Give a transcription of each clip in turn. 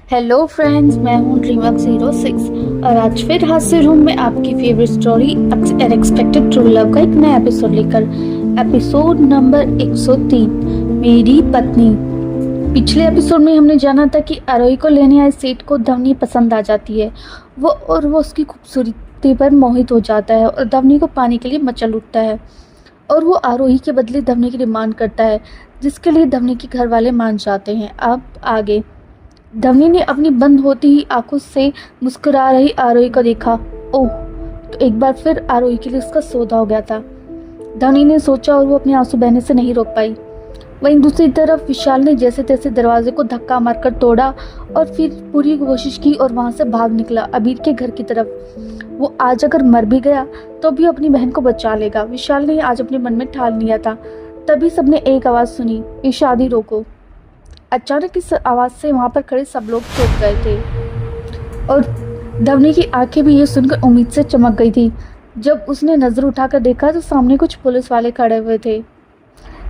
Hello friends, मैं हूँ DreamWorks 06 और आज फिर हास्य रूम में आपकी favourite story unexpected true love का एक नया एपिसोड लेकर एपिसोड नंबर 103 मेरी पत्नी। पिछले एपिसोड में हमने जाना था कि आरोही को लेने आए सेठ को धवनी पसंद आ जाती है। वो उसकी खूबसूरती पर मोहित हो जाता है और धवनी को पाने के लिए मचल उठता है और वो आरोही के बदले धवनी की डिमांड करता है, जिसके लिए धवनी के घर वाले मान जाते हैं। अब आगे धवनी ने अपनी बंद होती ही आंखों से मुस्कुरा रही आरोही को देखा। ओह, तो एक बार फिर आरोही के लिए उसका सौदा हो गया था, धवनी ने सोचा और वो अपने आंसू बहने से नहीं रोक पाई। वहीं दूसरी तरफ विशाल ने जैसे तैसे दरवाजे को धक्का मारकर तोड़ा और फिर पूरी कोशिश की और वहां से भाग निकला अबीर के घर की तरफ। वो आज अगर मर भी गया तो भी अपनी बहन को बचा लेगा, विशाल ने आज अपने मन में ठान लिया था। तभी सबने एक आवाज सुनी, ये शादी रोको। अचानक इस आवाज से वहां पर खड़े सब लोग चौंक गए थे और धवनी की आंखें भी ये सुनकर उम्मीद से चमक गई थी। जब उसने नजर उठाकर देखा तो सामने कुछ पुलिस वाले खड़े हुए थे।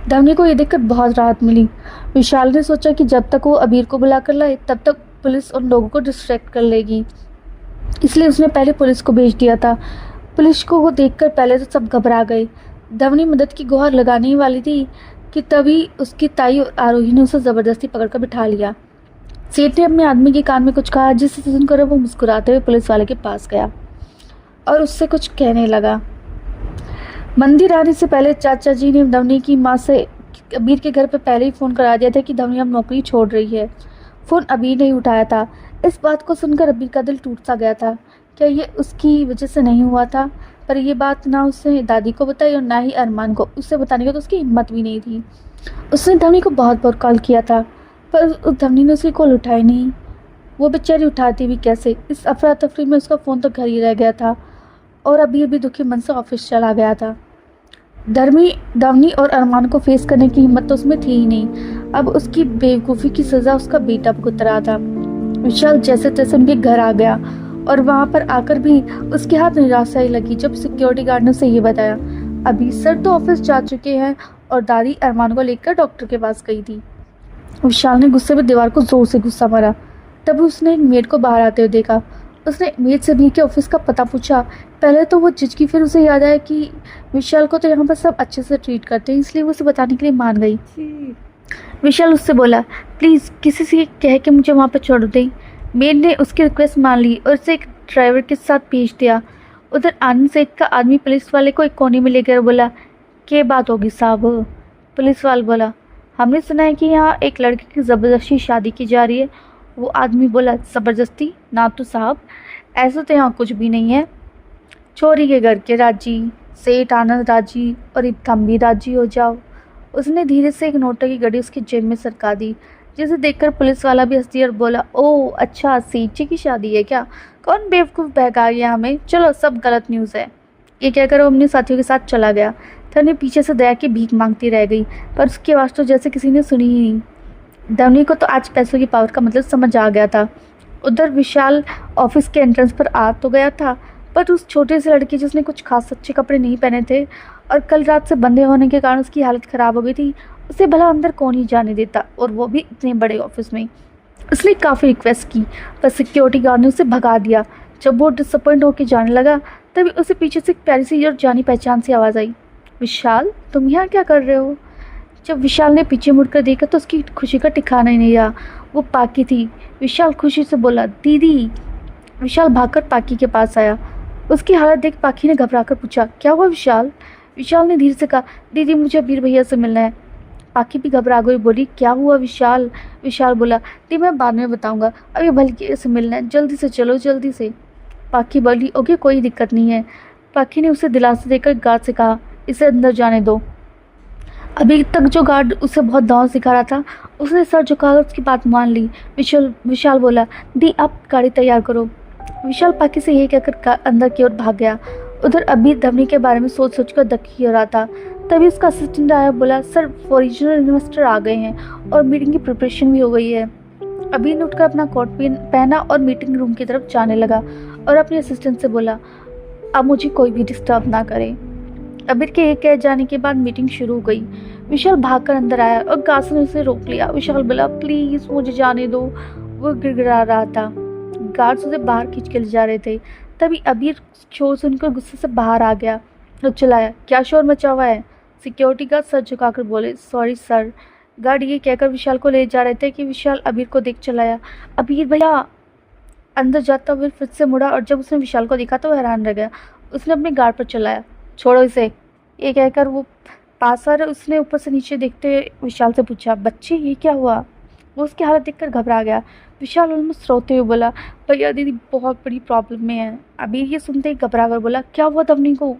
धवनी को ये देखकर बहुत राहत मिली। विशाल ने सोचा कि जब तक वो अबीर को बुलाकर लाए तब तक पुलिस उन लोगों को डिस्ट्रैक्ट कर लेगी, इसलिए उसने पहले पुलिस को भेज दिया था। पुलिस को वो देखकर पहले तो सब घबरा गए। धवनी मदद की गुहार लगाने ही वाली थी कि तभी उसकी ताई आरोही ने उसे जबरदस्ती पकड़कर बिठा लिया। सेठ ने अपने आदमी के कान में कुछ कहा, जिसे सुनकर वो मुस्कुराते हुए पुलिस वाले के पास गया और उससे कुछ कहने लगा। मंदिर आने से पहले चाचा जी ने धवनी की माँ से अबीर के घर पे पहले ही फ़ोन करा दिया था कि धवनी अब नौकरी छोड़ रही है। फ़ोन अबीर नहीं उठाया था। इस बात को सुनकर अबीर का दिल टूट सा गया था। क्या ये उसकी वजह से नहीं हुआ था? पर यह बात ना उसने दादी को बताई और ना ही अरमान को। उसे बताने की तो उसकी हिम्मत भी नहीं थी। उसने धवनी को बहुत बार कॉल किया था पर धवनी ने उसकी कॉल उठाई नहीं। वो बेचारी उठाती भी कैसे? इस अफरा तफरी में उसका फ़ोन तो घर ही रह गया था और अभी दुखी मन से ऑफिस चला गया था। धवनी और अरमान को फेस करने की हिम्मत तो उसमें थी ही नहीं। अब उसकी बेवकूफ़ी की सज़ा उसका बेटा भुगत रहा था। विशाल जैसे तैसे उनके घर आ गया और वहां पर आकर भी उसके हाथ निराशा ही लगी जब सिक्योरिटी गार्ड ने उसे ये बताया, अभी सर तो ऑफिस जा चुके हैं और दादी अरमान को लेकर डॉक्टर के पास गई थी। विशाल ने गुस्से में दीवार को जोर से गुस्सा मारा। तब उसने एक मेड को बाहर आते हुए देखा। उसने मेड से भी के ऑफिस का पता पूछा। पहले तो वो झिझकी, फिर उसे याद आया कि विशाल को तो यहाँ पर सब अच्छे से ट्रीट करते हैं, इसलिए वो उसे बताने के लिए मान गई। विशाल उससे बोला, प्लीज़ किसी से कह के मुझे वहाँ पर छोड़ दें। मेड ने उसकी रिक्वेस्ट मान ली और उसे एक ड्राइवर के साथ भेज दिया। उधर आनंद सेठ का आदमी पुलिस वाले को एक कोने में लेकर बोला, क्या बात होगी साहब? पुलिस वाला बोला, हमने सुना है कि यहाँ एक लड़के की ज़बरदस्ती शादी की जा रही है। वो आदमी बोला, ज़बरदस्ती ना तो साहब, ऐसा तो यहाँ कुछ भी नहीं है। चोरी के घर के राजी, सेठ आनंद राजी और तुम भी राजी हो जाओ। उसने धीरे से एक नोटे की घड़ी उसकी जेब में सरका दी, जिसे देखकर पुलिस वाला भी हंस दिया और बोला, ओह अच्छा, सेठ जी की शादी है क्या? कौन बेवकूफ़ बहका गया हमें, चलो सब गलत न्यूज़ है। ये कहकर वो अपने साथियों के साथ चला गया। धवनी पीछे से दया की भीख मांगती रह गई, पर उसकी आवाज़ तो जैसे किसी ने सुनी ही नहीं। धवनी को तो आज पैसों की पावर का मतलब समझ आ गया था। उधर विशाल ऑफिस के एंट्रेंस पर आ तो गया था, पर उस छोटे से लड़की जिसने कुछ खास अच्छे कपड़े नहीं पहने थे और कल रात से बंधे होने के कारण उसकी हालत ख़राब हो गई थी, उसे भला अंदर कौन ही जाने देता, और वो भी इतने बड़े ऑफिस में। उसने काफ़ी रिक्वेस्ट की पर सिक्योरिटी गार्ड ने उसे भगा दिया। जब वो डिसअपॉइंट होकर जाने लगा तभी उसे पीछे से एक प्यारी सी और जानी पहचान सी आवाज़ आई, विशाल तुम यहाँ क्या कर रहे हो? जब विशाल ने पीछे मुड़कर देखा तो उसकी खुशी का ठिकाना ही नहीं रहा। वो पाकी थी। विशाल खुशी से बोला, दीदी। विशाल भागकर पाकी के पास आया। उसकी हालत देख पाकी ने घबराकर पूछा, क्या हुआ विशाल? विशाल ने धीरे से कहा, दीदी मुझे अबीर भैया से मिलना है। पाकी भी घबरा गई, बोली, क्या हुआ विशाल? विशाल बोला, दी मैं बाद में बताऊंगा, अभी भलके से मिलना है, जल्दी से चलो जल्दी से। पाकी बोली, ओके कोई दिक्कत नहीं है। पाकी ने उसे दिलासा देकर गार्ड से कहा, इसे अंदर जाने दो। अभी तक जो गार्ड उसे बहुत दांव सिखा रहा था उसने सर झुकाकर उसकी बात मान ली। विशाल बोला, दी आप गाड़ी तैयार करो। विशाल पाकी से यही कहकर अंदर की ओर भाग गया। उधर अबीर धवनी के बारे में सोच सोच कर दुखी हो रहा था। तभी उसका असिस्टेंट आया, बोला, सर ओरिजिनल इन्वेस्टर आ गए हैं और मीटिंग की प्रिपरेशन भी हो गई है। अबीर ने उठकर अपना कोट पहना और मीटिंग रूम की तरफ जाने लगा और अपने असिस्टेंट से बोला, अब मुझे कोई भी डिस्टर्ब ना करे। अबीर के एक कह जाने के बाद मीटिंग शुरू हो गई। विशाल भागकर अंदर आया और गास ने उसे रोक लिया। विशाल बोला, प्लीज़ मुझे जाने दो। वो गिड़गिड़ा रहा था। गार्ड्स उसे बाहर खींच के ले जा रहे थे। तभी अबीर शोर सुनकर गुस्से से बाहर आ गया और चिल्लाया, क्या शोर मचा हुआ है? सिक्योरिटी गार्ड सर झुकाकर बोले, सॉरी सर। गार्ड ये कहकर विशाल को ले जा रहे थे कि विशाल अबीर को देख चिल्लाया, अबीर भैया। अंदर जाता हुआ फिर से मुड़ा और जब उसने विशाल को देखा तो हैरान रह गया। उसने अपने गार्ड पर चिल्लाया, छोड़ो इसे। ये कहकर वो पास आ रहे उसने ऊपर से नीचे देखते हुए विशाल से पूछा, बच्चे ये क्या हुआ? वो उसकी हालत देखकर घबरा गया। विशाल ऑलमोस्ट रोते हुए बोला, भैया दीदी बहुत बड़ी प्रॉब्लम में है। अबीर ये सुनते ही घबरा कर बोला, क्या हुआ तवनी को?